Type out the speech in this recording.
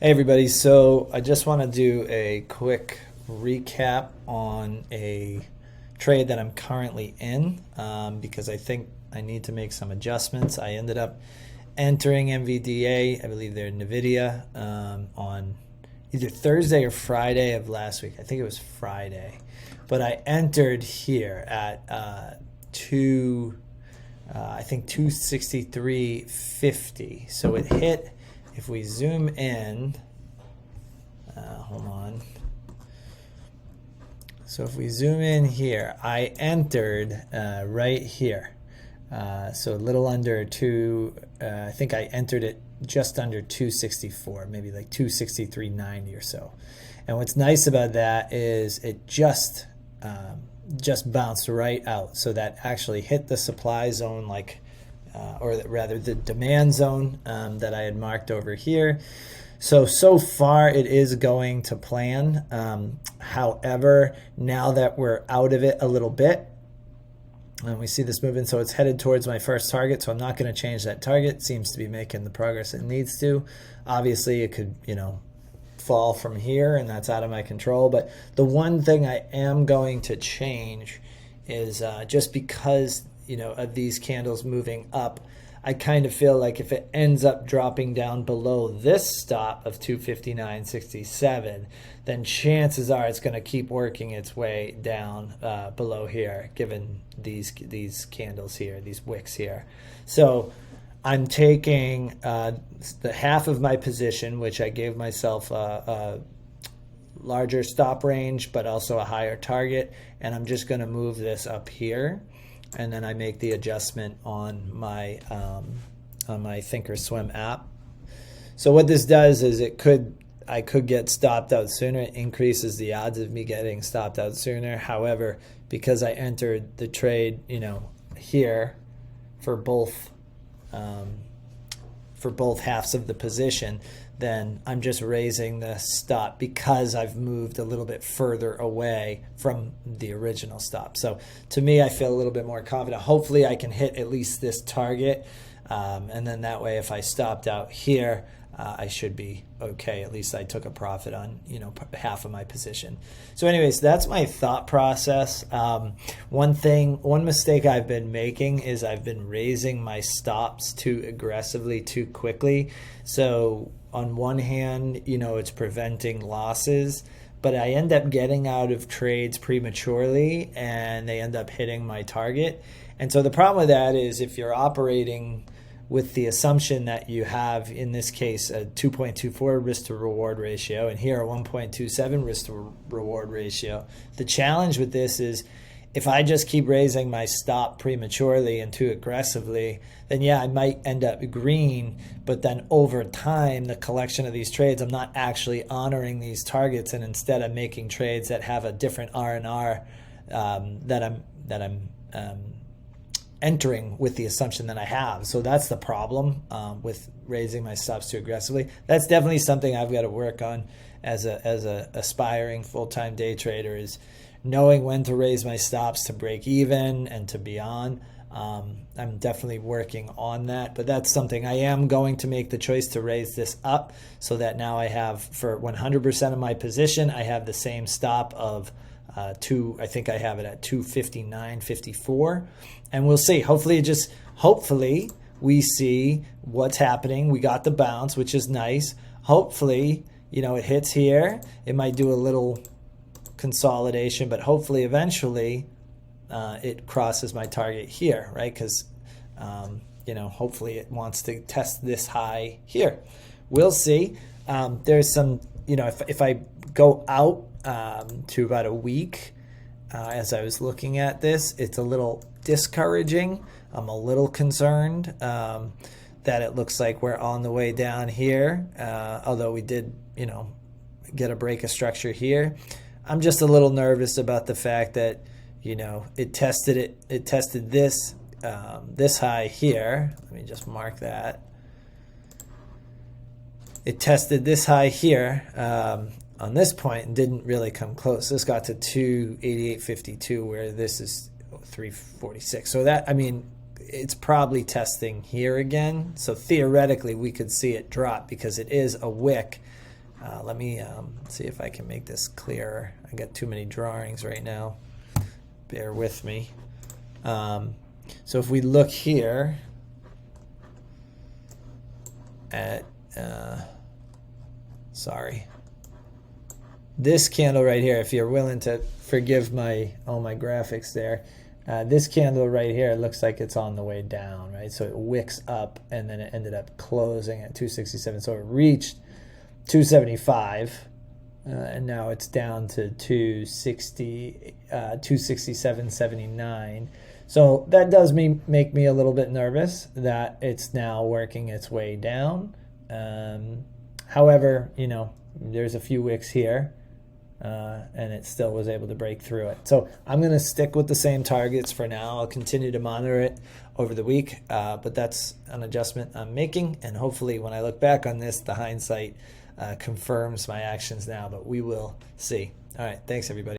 Hey everybody, so I just want to do a quick recap on a trade that I'm currently in because I think I need to make some adjustments. I ended up entering NVDA, I believe they're NVDA, on either Thursday or Friday of last week. I think it was Friday. But I entered here at I think 263.50. So it hit. If we zoom in, hold on. So if we zoom in here, I entered right here. So a little under I think I entered it just under 264, maybe like 263.90 or so. And what's nice about that is it just bounced right out. So that actually hit the supply zone, or rather the demand zone that I had marked over here. So far it is going to plan. However, now that we're out of it a little bit, and we see this moving, so it's headed towards my first target, so I'm not going to change that target. It seems to be making the progress it needs to. Obviously, it could, fall from here, and that's out of my control. But the one thing I am going to change is just because, of these candles moving up, I kind of feel like if it ends up dropping down below this stop of 259.67, then chances are it's going to keep working its way down below here, given these candles here, these wicks here. So I'm taking the half of my position, which I gave myself a larger stop range, but also a higher target, and I'm just going to move this up here. And then I make the adjustment on my Thinkorswim app. So what this does is I could get stopped out sooner. It increases the odds of me getting stopped out sooner. However, because I entered the trade, here for both halves of the position, then I'm just raising the stop because I've moved a little bit further away from the original stop. So to me, I feel a little bit more confident. Hopefully I can hit at least this target. And then that way, if I stopped out here, I should be okay. At least I took a profit on, half of my position. So anyways, that's my thought process. One mistake I've been making is I've been raising my stops too aggressively, too quickly. So on one hand, it's preventing losses, but I end up getting out of trades prematurely and they end up hitting my target. And so the problem with that is if you're operating with the assumption that you have, in this case, a 2.24 risk to reward ratio, and here a 1.27 risk to reward ratio. The challenge with this is if I just keep raising my stop prematurely and too aggressively, then yeah, I might end up green, but then over time, the collection of these trades, I'm not actually honoring these targets, and instead I'm making trades that have a different R&R that I'm entering with the assumption that I have. So that's the problem with raising my stops too aggressively. That's definitely something I've got to work on as a aspiring full-time day trader, is knowing when to raise my stops to break even and to beyond. I'm definitely working on that, but that's something I am going to make the choice to raise this up so that now I have, for 100% of my position, I have the same stop of I think I have it at 259.54, and we'll see. Hopefully we see what's happening. We got the bounce, which is nice. Hopefully, it hits here. It might do a little consolidation, but hopefully eventually it crosses my target here, right? Because hopefully it wants to test this high here. We'll see. There's some, if I go out to about a week, as I was looking at this, it's a little discouraging. I'm a little concerned that it looks like we're on the way down here, although we did, get a break of structure here. I'm just a little nervous about the fact that, it tested this high here. Let me just mark that. It tested this high here on this point and didn't really come close. This got to 288.52, where this is 346. So that, it's probably testing here again. So theoretically, we could see it drop because it is a wick Let me see if I can make this clearer. I got too many drawings right now. Bear with me. So if we look here at, sorry, this candle right here, if you're willing to forgive all my graphics there, this candle right here looks like it's on the way down, right? So it wicks up and then it ended up closing at 267. So it reached 275 and now it's down to 267.79. So that does make me a little bit nervous that it's now working its way down. However, you know, there's a few wicks here. And it still was able to break through it. So I'm going to stick with the same targets for now. I'll continue to monitor it over the week, but that's an adjustment I'm making. And hopefully when I look back on this, the hindsight confirms my actions now, but we will see. All right. Thanks, everybody.